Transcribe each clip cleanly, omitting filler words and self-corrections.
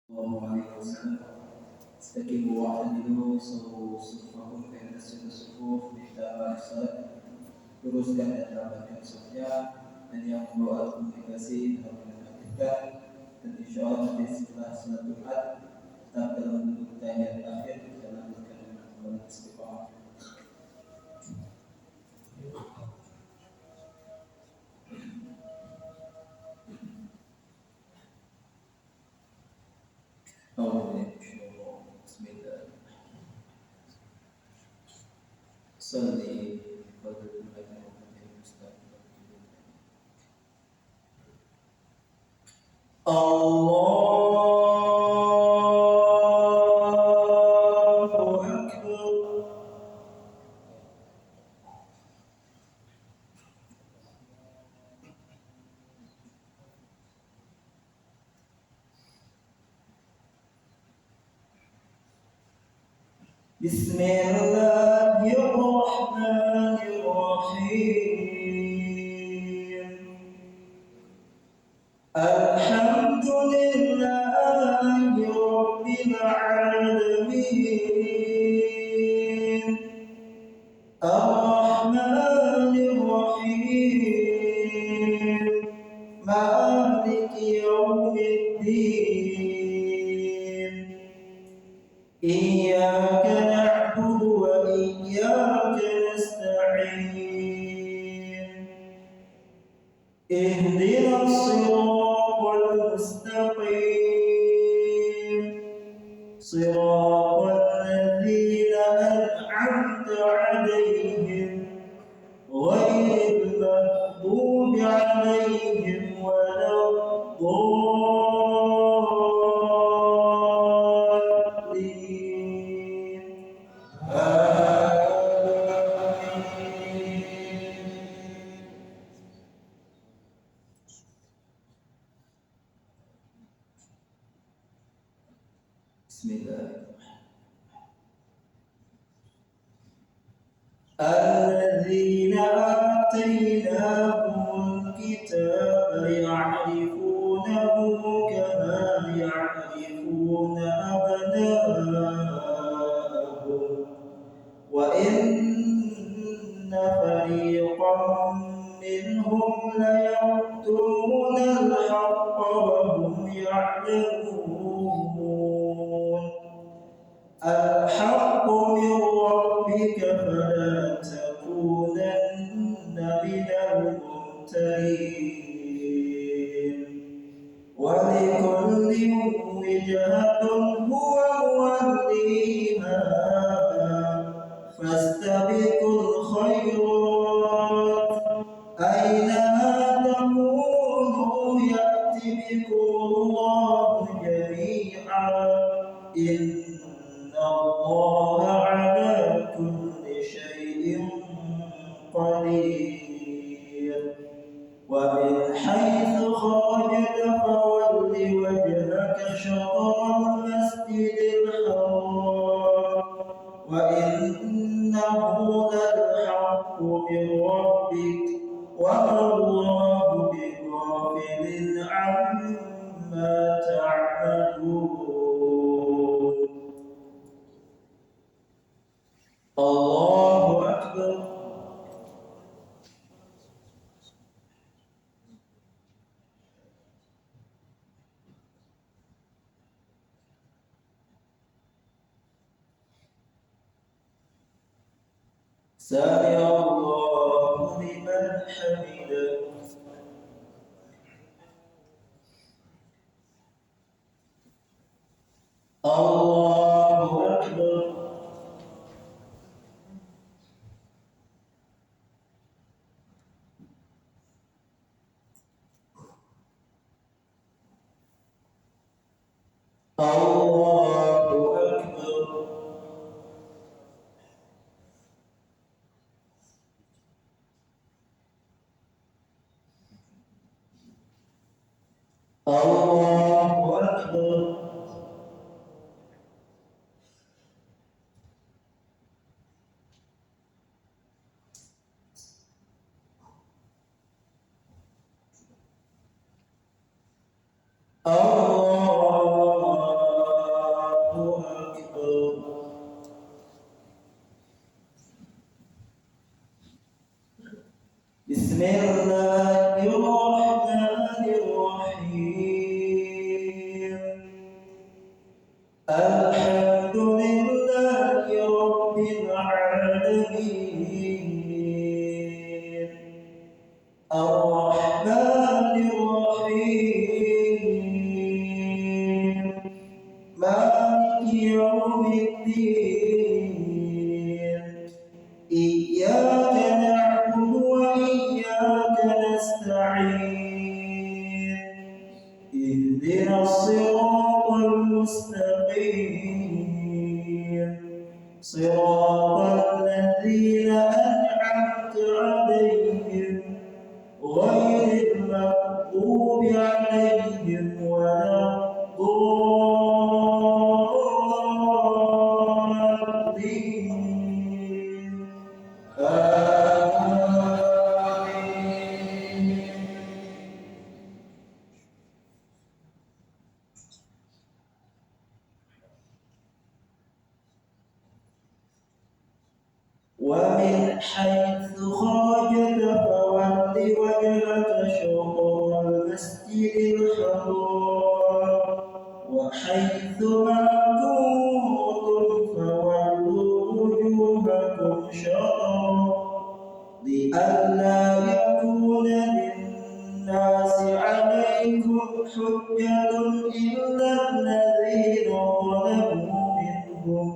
الله عليه وسلم استقيموا واعتدلوا سووا صفوفكم فإن تسد الصفوف بإحدى الصلاة luruskan dan rapatkan safnya dan yang membawa komunikasi dalam menaktifkan dan insya Allah nanti setelah salat Jumat tetap dalam bentuk tahiyat akhir kita lanjutkan dengan sholat istiqamah. Bismillah. Salli pada Tuhan yang mustaqim. Allahu Akbar. Bismillahirrahmanirrahim. Alhamdulillahi Rabbil Alamin. Ar-Rahmanir Rahim. Maliki Yawmiddin. Iyyaka na'budu wa iyyaka nasta'in. Ihdinas siratal mustaqim. Siratal ladzina an'amta 'alaihim ghairil maghdubi 'alaihim waladdallin. Bismillahirrahmanirrahim. Alladzina atainahumul kitaba ya'rifunahu kama ya'rifuna abna'ahum wa inna fariqan minhum la yaktumuna al-haqqa wa hum ya'lamun. الحق من ربك فلا تكونن من الممترين ولكل وجهة هو موليها فاستبقوا الخيرات أينما تكونوا يأتي بكم الله جميعا الله على كل شيء قدير ومن حيث خرجت فول وجهك شطر المسجد الحرام وإنه للحق من ربك وما الله بغافل عما تعملون. الله أكبر. سمع الله لمن حمده. الله أكبر. الله أكبر. الله أكبر. الله يوم الدين إياك نعبد وإياك نستعين اهدنا الصراط المستقيم صراط الذين أنعمت عليهم غير المغضوب عليهم ولا الضالين آمين. ومن حيث خرجت فول وجهك شطر المسجد الحرام وحيث ما كنتم فولوا وجوهكم شطره لئلا يكون للناس عليكم حجة إلا الذين ظلموا منهم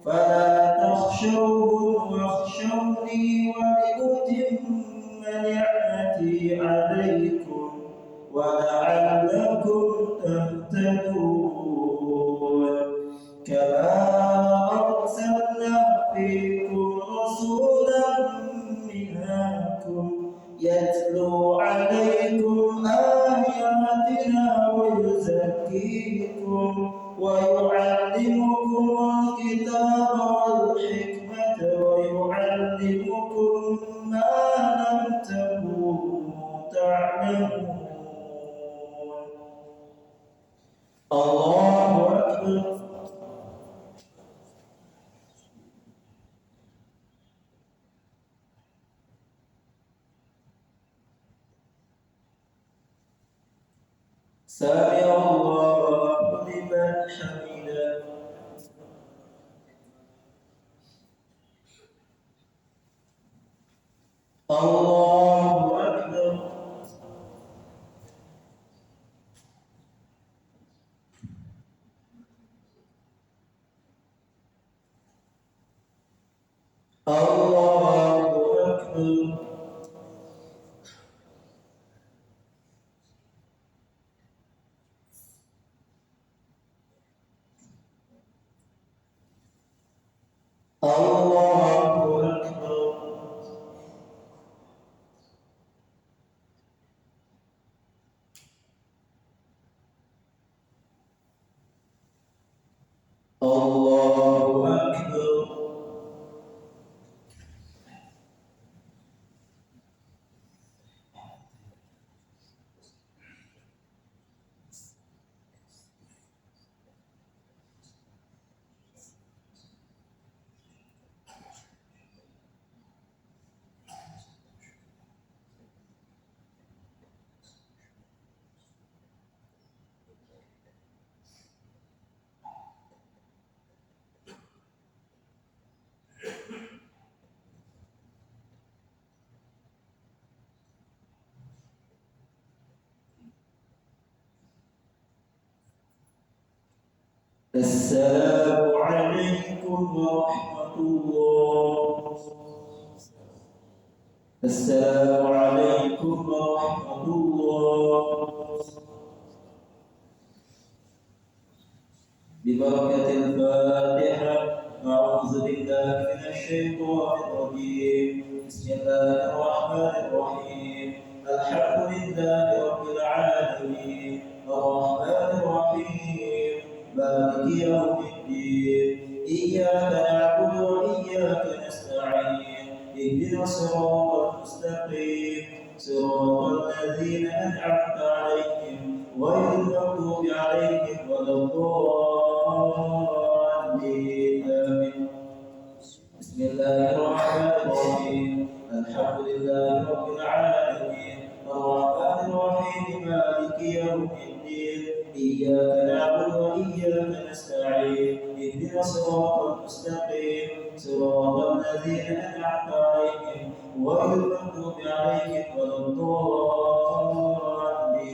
فلا تخشوهم واخشوني ولأتم نعمتي عليكم ولعلكم تهتدون كما أرسلنا فيكم رسولا منكم يتلو عليكم آياتنا ويزكيكم ويعلمكم الكتاب والحكمة ويعلمكم ما لم تكونوا تعلمون الله أكبر سمع الله لمن حمده الله أكبر الله أكبر الله أكبر الله أكبر السلام عليكم ورحمة الله السلام عليكم ورحمة الله ببركة الفاتحة أعوذ بالله من الشيطان الرجيم بسم الله الرحمن الرحيم الحمد لله رب العالمين الرحمن الرحيم مالك يوم الدين إياك نعبد وإياك نستعين اهدنا الصراط المستقيم صراط الذين أنعمت عليهم غير المغضوب عليهم ولا الضالين آمين بسم الله الرحمن الرحيم الحمد لله رب العالمين الرحمن الرحيم مالك يوم الدين إياك نعبد وإياك نستعين اهدنا الصراط المستقيم صراط الذين أنعمت عليهم غير المغضوب عليهم ولا الضالين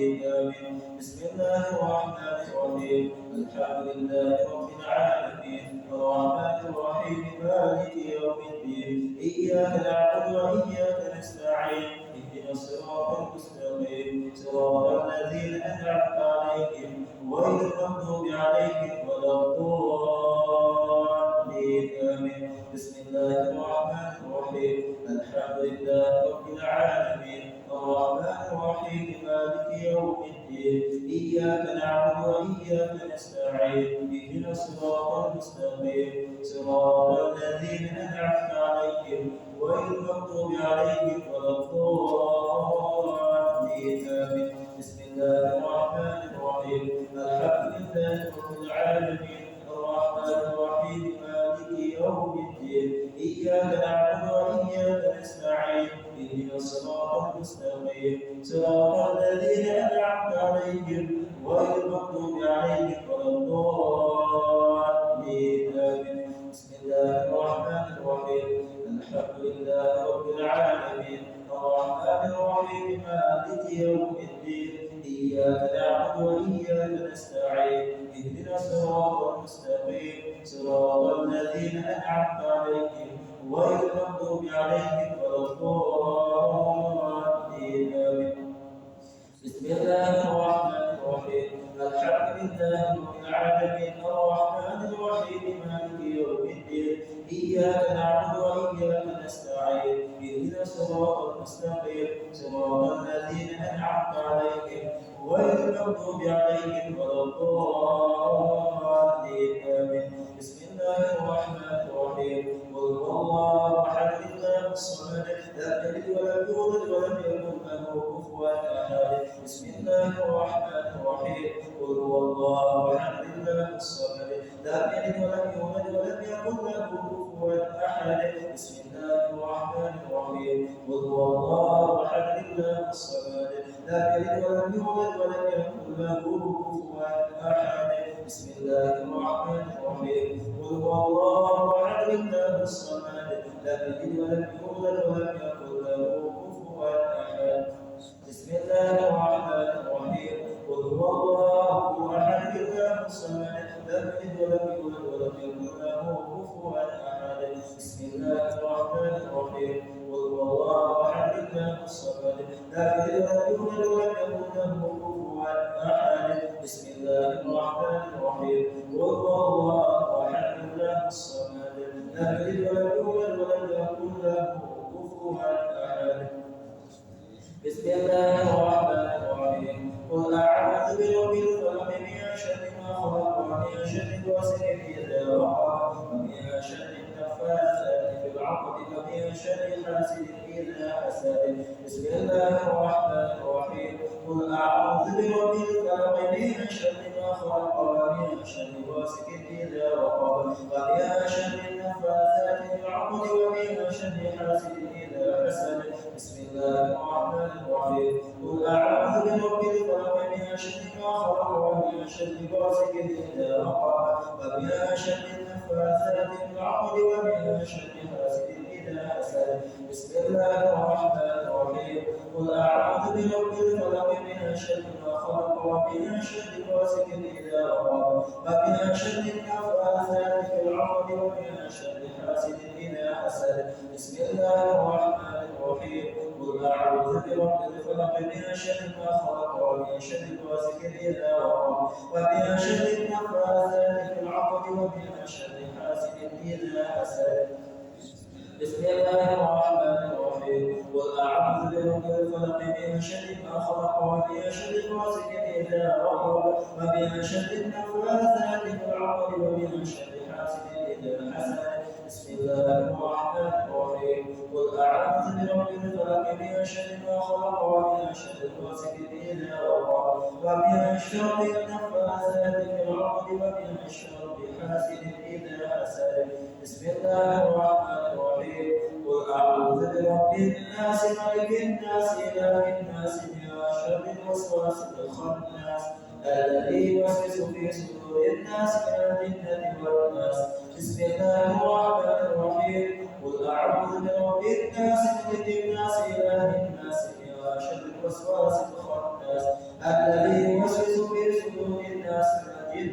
الضالين آمين. بسم الله الرحمن الرحيم الحمد لله رب العالمين الرحمن الرحيم مالك يوم الدين إياك نعبد وإياك نستعين اهدنا الصراط المستقيم صراط الذين أنعمت عليهم غير المغضوب عليهم ولا الضالين آمين. بسم الله الرحمن الرحيم الحمد لله رب العالمين الرحمن الرحيم مالك يوم الدين إياك نعبد وإياك نستعين اهدنا الصراط المستقيم صراط الذين أنعمت عليهم غير المغضوب عليهم ولا الضالين آمين. بسم الله الرحمن الرحيم الحمد لله رب العالمين الرحمن الرحيم مالك يوم الدين إياك نعبد وإياك نستعين اهدنا الصراط المستقيم صراط الذين أنعمت عليهم غير المغضوب عليهم ولا الضالين آمين. بسم الله الرحمن الرحيم الحمد لله رب العالمين الرحمن الرحيم مالك يوم الدين إياك نعبد وإياك نستعين اهدنا الصراط المستقيم صراط الذين أنعمت عليهم غير المغضوب عليهم ولا الضالين آمين. بسم الله الرحمن الرحيم الحمد لله رب العالمين الرحمن الرحيم مالك يوم الدين إياك نعبد وإياك نستعين اهدنا الصراط المستقيم صراط الذين أنعمت عليهم غير المغضوب عليهم ولا الضالين آمين. بسم الله الرحمن الرحيم قل هو الله أحد الله الصمد لم يلد ولم يولد ولم يكن له كفوا أحد. بسم الله الرحمن الرحيم قل هو الله أحد الله الصمد لم يلد ولم يولد ولم يكن له كفوا أحد. بسم الله الرحمن الرحيم قل هو الله أحد الله الصمد لم يلد ولم يولد ولم يكن له كفوا أحد. بسم الله الرحمن الرحيم قل هو الله أحد الله الصمد لم يلد ولم يولد ولم يكن له كفوا أحد. بسم الله الرحمن الرحيم قل هو الله أحد الله الصمد لم يلد ولم يولد ولم يكن له كفوا أحد. بسم الله الرحمن الرحيم قل هو الله أحد الله الصمد لم يلد ولم يولد ولم يكن له كفوا أحد. بسم الله الرحمن الرحيم قل هو الله أحد الله الصمد لم يلد ولم يولد ولم يكن له كفوا أحد. بسم الله الرحمن الرحيم قل أعوذ برب الفلق من شر ما خلق ومن شر غاسق إذا وقب ومن شر النفاثات في العقد ومن شر حاسد إذا حسد. بسم الله الرحمن الرحيم قل أعوذ برب الفلق من شر ما خلق ومن شر غاسق إذا وقب ومن شر النفاثات في العقد ومن شر حاسد إذا حسد. بسم الله الرحمن الرحيم قل أعوذ برب الفلق من شر ما خلق ومن شر غاسق إذا وقب ومن شر النفاثات في العقد ومن شر حاسد إذا حسد. بسم الله الرحمن الرحيم قل أعوذ برب الفلق من شر ما خلق ومن شر غاسق إذا وقب ومن شر النفاثات في العقد ومن شر حاسد إذا حسد. بسم الله الرحمن الرحيم قل أعوذ برب الفلق من شر ما خلق ومن شر غاسق إذا وقب ومن شر النفاثات في العقد ومن شر حاسد إذا حسد. بسم الله الرحمن الرحيم قل أعوذ برب الفلق من شر ما خلق ومن شر غاسق إذا وقب ومن شر النفاثات في العقد ومن شر حاسد إذا حسد. بسم الله الرحمن الرحيم قل أعوذ برب الفلق من شر ما خلق ومن شر غاسق إذا وقب ومن شر النفاثات في العقد ومن شر حاسد إذا حسد. بسم الله الرحمن الرحيم قل أعوذ برب الناس ملك الناس إله الناس من شر الوسواس الخناس الذي يوسوس في صدور الناس من الجنة والناس. بسم الله الرحمن الرحيم قل أعوذ برب الناس ملك الناس إله الناس من شر الوسواس الخناس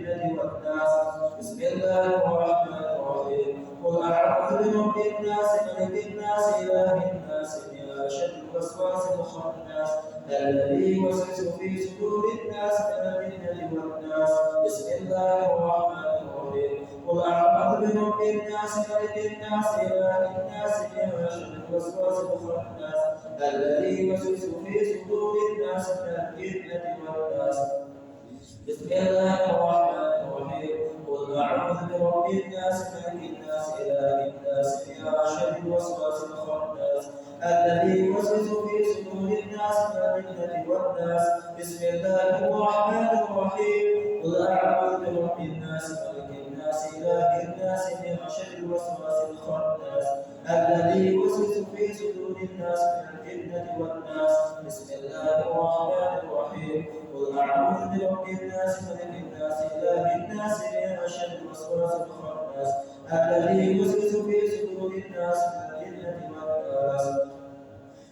الجنة والناس. بسم الله الرحمن الرحيم. قل أعوذ برب الناس ملك الناس إله الناس من شر الوسواس الخناس الذي يوسوس في صدور الناس من الجنة والناس. بسم الله الرحمن الرحيم. قل أعوذ برب الناس ملك الناس إله الناس من شر الوسواس الخناس الذي يوسوس في صدور الناس من الجنة والناس. بسم الله الرحمن الرحيم. قل أعوذ برب الناس ملك الناس إله الناس من شر الوسواس الخناس الذي يوسوس في صدور الناس من الجنة والناس. بسم الله الرحمن الرحيم. قل أعوذ برب الناس ملك الناس إله الناس من شر الوسواس الخناس الذي يوسوس في صدور الناس من الجنة والناس. بسم الله الرحمن الرحيم. قل أعوذ برب الناس ملك الناس إله الناس من شر الوسواس الخناس الذي يوسوس في صدور الناس من الجنة والناس.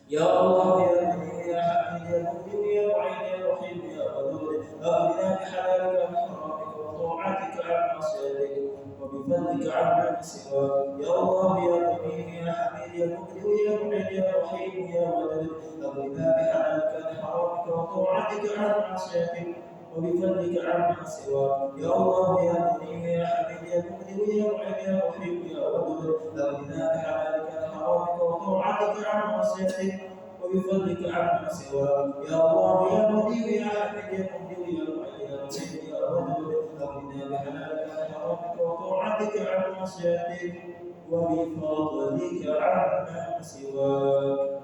يا الله يا غني يا حميد يا مغني يا معين يا رحيم يا ودود أغننا بحلالك عن حرامك وطاعتك عن معصيتك وبفضلك عمن سواك. يا الله يا غني يا حميد يا مغني يا معين يا رحيم يا ودود أغننا بحلالك عن حرامك وطاعتك عن معصيتك وبفضلك عمن سواك. يا الله يا غني يا حميد يا مغني يا معين يا رحيم يا ودود أغننا بحلالك عن حرامك وطاعتك عن معصيتك وبفضلك عما سواك. يا الله يا مدير يا حميد يا مبدي يا معين يا رحيم يا ودود أغننا بحلالك عن حرامك وطاعتك عن معصيتك وبفضلك عما سواك.